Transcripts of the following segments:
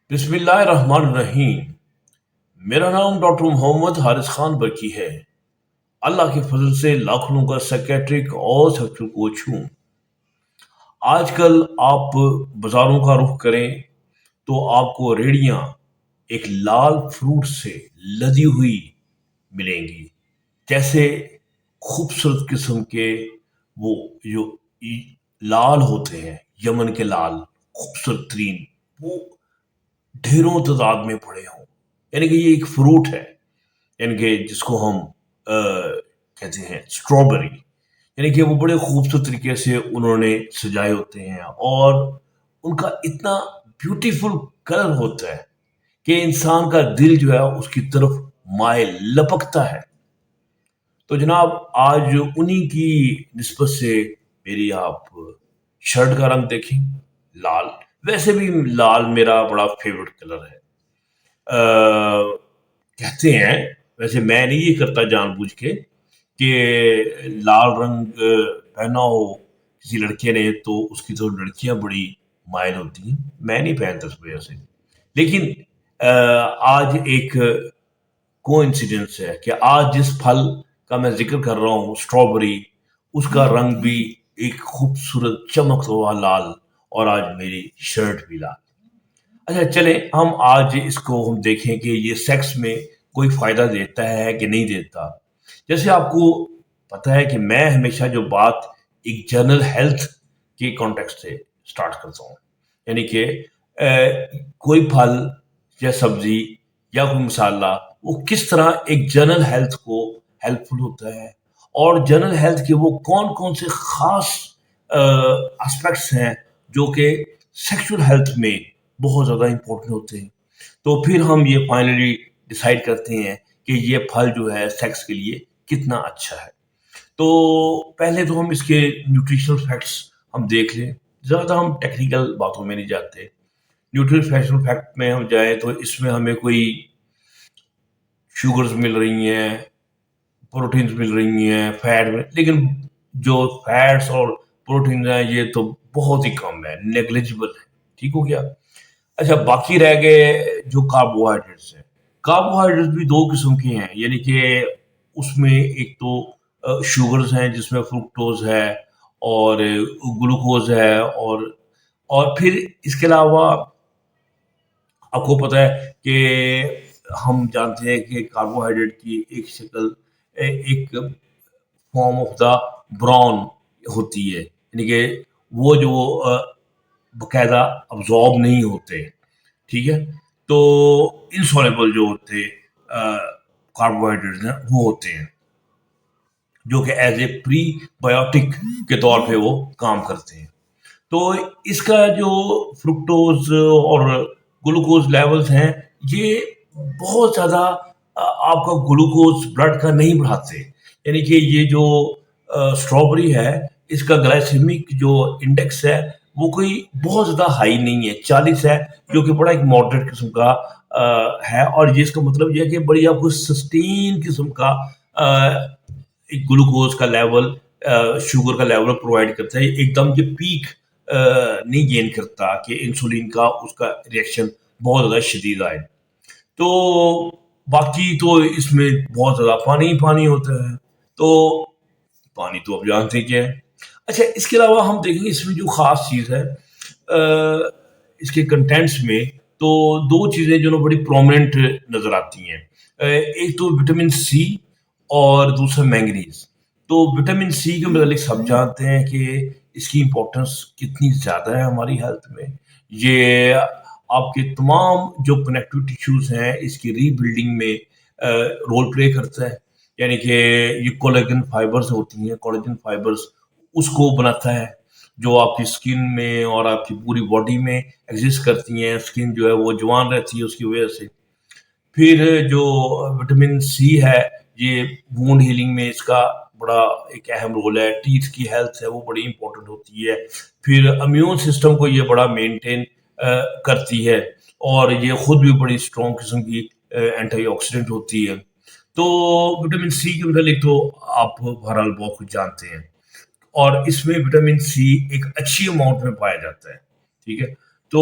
بسم اللہ الرحمن الرحیم۔ میرا نام ڈاکٹر محمد حارث خان برکی ہے۔ اللہ کے فضل سے لاکھوں کا سیکیٹرک اور سیکچوئل کوچ ہوں۔ آج کل آپ بازاروں کا رخ کریں تو آپ کو ریڑیاں ایک لال فروٹ سے لدی ہوئی ملیں گی، جیسے خوبصورت قسم کے وہ جو لال ہوتے ہیں، یمن کے لال خوبصورت ترین، وہ ڈھیروں تعداد میں پڑے ہوں۔ یعنی کہ یہ ایک فروٹ ہے، یعنی کہ جس کو ہم کہتے ہیں اسٹرابری، یعنی کہ وہ بڑے خوبصورت طریقے سے انہوں نے سجائے ہوتے ہیں، اور ان کا اتنا بیوٹیفل کلر ہوتا ہے کہ انسان کا دل جو ہے اس کی طرف مائل لپکتا ہے۔ تو جناب آج انہی کی نسبت سے میری آپ شرٹ کا رنگ دیکھیں، لال۔ ویسے بھی لال میرا بڑا فیوریٹ کلر ہے۔ کہتے ہیں، ویسے میں نہیں یہ کرتا جان بوجھ کے، کہ لال رنگ پہنا ہو کسی لڑکے نے تو اس کی تو لڑکیاں بڑی مائل ہوتی ہیں، میں نہیں پہنتا اس وجہ سے۔ لیکن آج ایک کو انسیڈنس ہے کہ آج جس پھل کا میں ذکر کر رہا ہوں، اسٹرابری، اس کا رنگ بھی ایک خوبصورت چمکتا ہوا لال، اور آج میری شرٹ بھی لال۔ اچھا چلیں ہم آج اس کو ہم دیکھیں کہ یہ سیکس میں کوئی فائدہ دیتا ہے کہ نہیں دیتا۔ جیسے آپ کو پتہ ہے کہ میں ہمیشہ جو بات ایک جنرل ہیلتھ کے کانٹیکسٹ سے سٹارٹ کرتا ہوں، یعنی کہ کوئی پھل یا سبزی یا کوئی مسالہ وہ کس طرح ایک جنرل ہیلتھ کو ہیلپ فل ہوتا ہے، اور جنرل ہیلتھ کے وہ کون کون سے خاص اسپیکٹس ہیں جو کہ سیکشل ہیلتھ میں بہت زیادہ امپورٹنٹ ہوتے ہیں۔ تو پھر ہم یہ فائنلی ڈیسائیڈ کرتے ہیں کہ یہ پھل جو ہے سیکس کے لیے کتنا اچھا ہے۔ تو پہلے تو ہم اس کے نیوٹریشنل فیکٹس ہم دیکھ لیں، زیادہ ہم ٹیکنیکل باتوں میں نہیں جاتے۔ نیوٹریشنل فیکٹ میں ہم جائیں تو اس میں ہمیں کوئی شوگرز مل رہی ہیں، پروٹینز مل رہی ہیں، فیٹ میں، لیکن جو فیٹس اور پروٹینز ہیں یہ تو بہت ہی کم ہے، نیگلیجبل ہے۔ ٹھیک ہو گیا؟ اچھا باقی رہ گئے جو کاربوہائیڈریٹس ہیں۔ کاربوہائیڈریٹس بھی دو قسم کے ہیں، یعنی کہ اس میں ایک تو شوگرز ہیں جس میں فرکٹوز ہے اور گلوکوز ہے، اور پھر اس کے علاوہ آپ کو پتہ ہے کہ ہم جانتے ہیں کہ کاربوہائیڈریٹ کی ایک شکل، ایک فارم آف دا براؤن ہوتی ہے، یعنی کہ وہ جو باقاعدہ ابزارب نہیں ہوتے۔ ٹھیک ہے؟ تو انسولیبل جو ہوتے کاربوہائیڈریٹس ہیں وہ ہوتے ہیں، جو کہ ایز اے پری بایوٹک کے طور پہ وہ کام کرتے ہیں۔ تو اس کا جو فرکٹوز اور گلوکوز لیولز ہیں، یہ بہت زیادہ آپ کا گلوکوز بلڈ کا نہیں بڑھاتے، یعنی کہ یہ جو اسٹرابری ہے اس کا گلائسیمک جو انڈیکس ہے وہ کوئی بہت زیادہ ہائی نہیں ہے، 40 ہے، جو کہ بڑا ایک ماڈریٹ قسم کا ہے، اور اس کا مطلب یہ ہے کہ بڑی آپ کو سسٹین قسم کا گلوکوز کا لیول، شوگر کا لیول پرووائڈ کرتا ہے۔ ایک دم یہ پیک نہیں گین کرتا کہ انسولین کا اس کا ریئیکشن بہت زیادہ شدید آئے۔ تو باقی تو اس میں بہت زیادہ پانی پانی ہوتا ہے، تو پانی تو آپ جانتے کیا ہے۔ اچھا اس کے علاوہ ہم دیکھیں گے اس میں جو خاص چیز ہے اس کے کنٹینٹس میں، تو دو چیزیں جو بڑی پرومیننٹ نظر آتی ہیں، ایک تو وٹامن سی اور دوسرا مینگنیز۔ تو وٹامن سی کے متعلق سب جانتے ہیں کہ اس کی امپورٹنس کتنی زیادہ ہے ہماری ہیلتھ میں۔ یہ آپ کے تمام جو کنیکٹیو ٹیشوز ہیں اس کی ری بلڈنگ میں رول پلے کرتا ہے، یعنی کہ یہ کولیجن فائبرز ہوتی ہیں، کولیجن فائبرز اس کو بناتا ہے جو آپ کی اسکن میں اور آپ کی پوری باڈی میں ایگزسٹ کرتی ہیں۔ اسکن جو ہے وہ جوان رہتی ہے اس کی وجہ سے۔ پھر جو وٹامن سی ہے یہ وونڈ ہیلنگ میں اس کا بڑا ایک اہم رول ہے، ٹیتھ کی ہیلتھ ہے وہ بڑی امپورٹنٹ ہوتی ہے، پھر امیون سسٹم کو یہ بڑا مینٹین کرتی ہے، اور یہ خود بھی بڑی اسٹرانگ قسم کی اینٹی آکسیڈنٹ ہوتی ہے۔ تو وٹامن سی کے متعلق تو آپ بہرحال بہت کچھ جانتے ہیں، اور اس میں وٹامن سی ایک اچھی اماؤنٹ میں پایا جاتا ہے۔ ٹھیک ہے؟ تو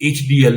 HDL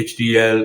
HDL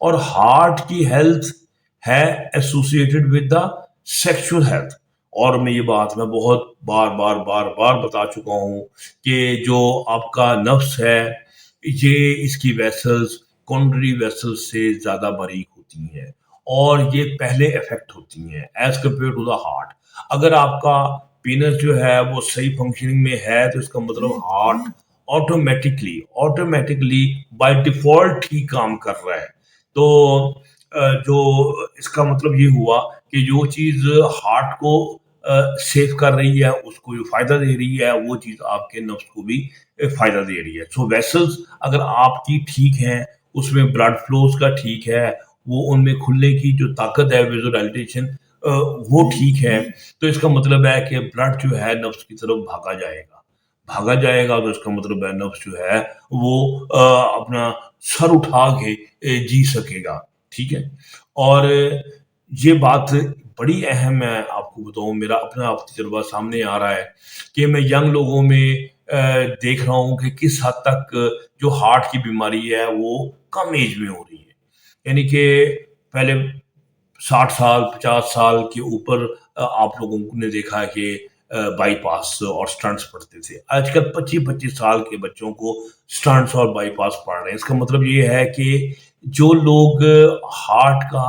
اور ہارٹ کی ہیلتھ ہے associated with the sexual health. اور میں یہ بات میں بہت بار بار بار بار بتا چکا ہوں کہ جو آپ کا نفس ہے یہ اس کی ویسلز کونڈری ویسلز سے زیادہ باریک ہوتی ہیں اور یہ پہلے افیکٹ ہوتی ہیں as compared to the heart. اگر آپ کا پینس جو ہے وہ صحیح فنکشننگ میں ہے تو اس کا مطلب ہارٹ آٹومیٹکلی بائی ڈیفالٹ ہی کام کر رہا ہے. تو جو اس کا مطلب یہ ہوا کہ جو چیز ہارٹ کو سیو کر رہی ہے اس کو جو فائدہ دے رہی ہے وہ چیز آپ کے نفس کو بھی فائدہ دے رہی ہے. سو ویسلز اگر آپ کی ٹھیک ہیں اس میں بلڈ فلوز کا ٹھیک ہے وہ ان میں کھلنے کی جو طاقت ہے ویزوڈائلیٹیشن وہ ٹھیک ہے تو اس کا مطلب ہے کہ بلڈ جو ہے نفس کی طرف بھاگا جائے گا تو اس کا مطلب ہے نفس جو ہے وہ اپنا سر اٹھا کے جی سکے گا. ٹھیک ہے. اور یہ بات بڑی اہم ہے. آپ کو بتاؤں میرا اپنا تجربہ سامنے آ رہا ہے کہ میں ینگ لوگوں میں دیکھ رہا ہوں کہ کس حد تک جو ہارٹ کی بیماری ہے وہ کم ایج میں ہو رہی ہے. یعنی کہ پہلے 60 سال 50 سال کے اوپر آپ لوگوں نے دیکھا ہے کہ بائی پاس اور سٹنٹس پڑھتے تھے. آج کل 25 سال کے بچوں کو سٹنٹس اور بائی پاس پڑھ رہے ہیں. اس کا مطلب یہ ہے کہ جو لوگ ہارٹ کا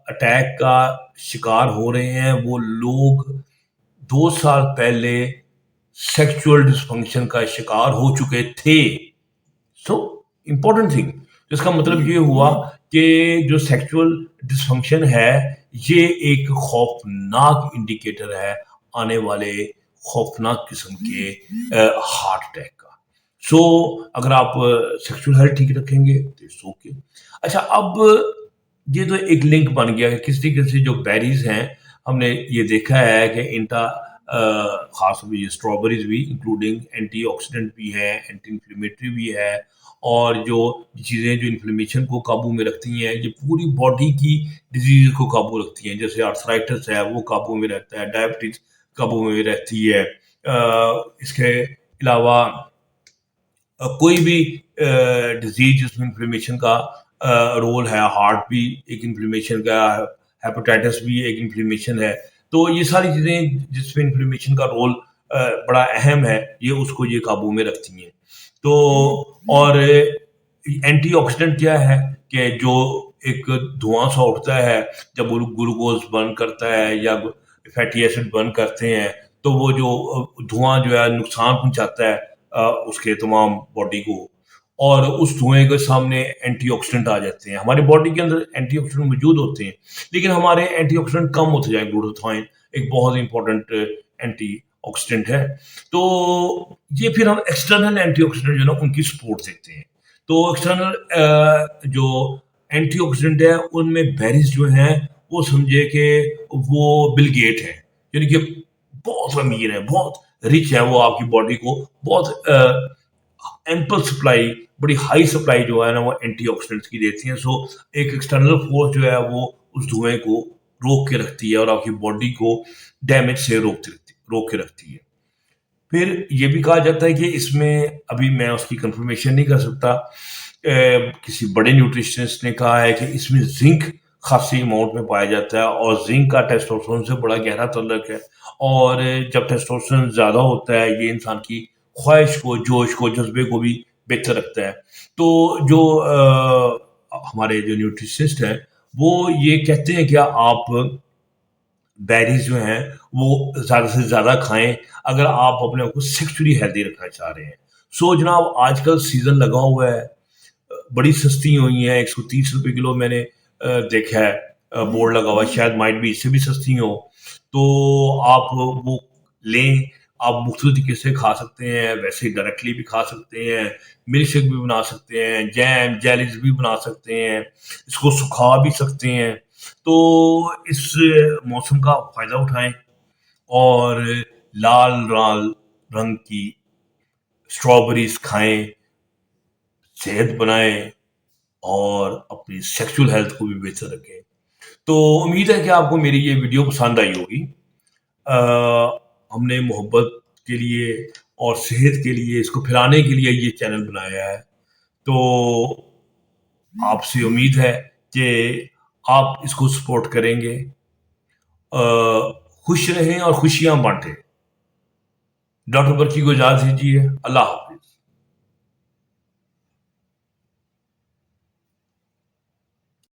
اٹیک کا شکار ہو رہے ہیں وہ لوگ 2 سال پہلے سیکچول ڈسفنکشن کا شکار ہو چکے تھے. So important thing. اس کا مطلب یہ ہوا کہ جو سیکچول ڈسفنکشن ہے یہ ایک خوفناک انڈیکیٹر ہے آنے والے خوفناک قسم کے ہارٹ اٹیک کا. سو اگر آپ سیکچول ہیلتھ ٹھیک رکھیں گے تو اٹس اوکے. اچھا اب یہ تو ایک لنک بن گیا کہ کس طریقے سے جو بیریز ہیں ہم نے یہ دیکھا ہے کہ انٹا خاص طور پہ یہ اسٹرابریز بھی انکلوڈنگ اینٹی آکسیڈنٹ بھی ہے اینٹی انفلیمیٹری بھی ہے اور جو چیزیں جو انفلیمیشن کو قابو میں رکھتی ہیں یہ پوری باڈی کی ڈیزیز کو قابو رکھتی ہیں. جیسے آرتھرائٹس ہے وہ قابو میں رہتا ہے ڈائبٹیز قابو میں رہتی ہے. اس کے علاوہ کوئی بھی ڈیزیز جس میں انفلیمیشن کا رول ہے ہارٹ بھی ایک انفلیمیشن کا ہیپاٹائٹس بھی ایک انفلیمیشن ہے. تو یہ ساری چیزیں جس میں انفلیمیشن کا رول بڑا اہم ہے یہ اس کو یہ قابو میں رکھتی ہیں. تو اور اینٹی آکسیڈنٹ کیا ہے کہ جو ایک دھواں سا اٹھتا ہے جب وہ گلوکوز برن کرتا ہے یا فیٹی ایسڈ برن کرتے ہیں تو وہ جو دھواں جو ہے نقصان پہنچاتا ہے اس کے تمام باڈی کو اور اس دھوئیں کے سامنے اینٹی آکسیڈنٹ آ جاتے ہیں. ہماری باڈی کے اندر اینٹی آکسیڈنٹ موجود ہوتے ہیں لیکن ہمارے اینٹی آکسیڈنٹ کم ہوتے جائیں. گلوٹاثائن ایک بہت امپورٹنٹ اینٹی آکسیڈنٹ ہے. تو یہ پھر ہم ایکسٹرنل اینٹی آکسیڈنٹ جو ہے نا ان کی سپورٹ دیتے ہیں. تو ایکسٹرنل جو اینٹی آکسیڈنٹ ہے ان میں بیریز جو ہیں وہ سمجھے کہ وہ بل گیٹ ہیں یعنی کہ بہت امیر ہے بہت رچ ہے. وہ آپ کی باڈی کو بہت ایمپل سپلائی بڑی ہائی سپلائی جو ہے نا وہ اینٹی آکسیڈنٹس کی دیتی ہیں. سو ایک ایکسٹرنل فورس جو ہے وہ اس دھوئیں کو روک کے رکھتی ہے اور آپ کی باڈی کو ڈیمیج سے روک کے رکھتی ہے. پھر یہ بھی کہا جاتا ہے کہ اس میں ابھی میں اس کی کنفرمیشن نہیں کر سکتا کسی بڑے نیوٹریشنسٹ نے کہا ہے کہ اس میں زنک خاصی اماؤنٹ میں پایا جاتا ہے اور زنک کا ٹیسٹوسٹیرون سے بڑا گہرا تعلق ہے. اور جب ٹیسٹوسٹیرون زیادہ ہوتا ہے یہ انسان کی خواہش کو جوش کو جذبے کو بھی بہتر رکھتا ہے. تو جو ہمارے جو نیوٹریشنسٹ ہیں وہ یہ کہتے ہیں کہ آپ بیریز جو ہیں وہ زیادہ سے زیادہ کھائیں اگر آپ اپنے آپ کو سیکچولی ہیلدی رکھنا چاہ رہے ہیں. سو جناب آج کل سیزن لگا ہوا ہے بڑی سستی ہوئی ہیں. 130 روپے کلو میں نے دیکھا ہے بورڈ لگا ہوا ہے شاید مائٹ بھی اس سے بھی سستی ہو. تو آپ وہ لیں. آپ مختلف طریقے سے کھا سکتے ہیں ویسے ڈائریکٹلی بھی کھا سکتے ہیں ملک شیک بھی بنا سکتے ہیں جیم جیلیز بھی بنا سکتے ہیں اس کو سکھا بھی سکتے ہیں. تو اس موسم کا فائدہ اٹھائیں اور لال لال رنگ کی اسٹرابریز کھائیں صحت بنائیں اور اپنی سیکشول ہیلتھ کو بھی بہتر رکھیں. تو امید ہے کہ آپ کو میری یہ ویڈیو پسند آئی ہوگی. ہم نے محبت کے لیے اور صحت کے لیے اس کو پھیلانے کے لیے یہ چینل بنایا ہے. تو آپ سے امید ہے کہ آپ اس کو سپورٹ کریں گے. خوش رہیں اور خوشیاں بانٹیں. ڈاکٹر برقی کو اجازت دیجیے. اللہ حافظ.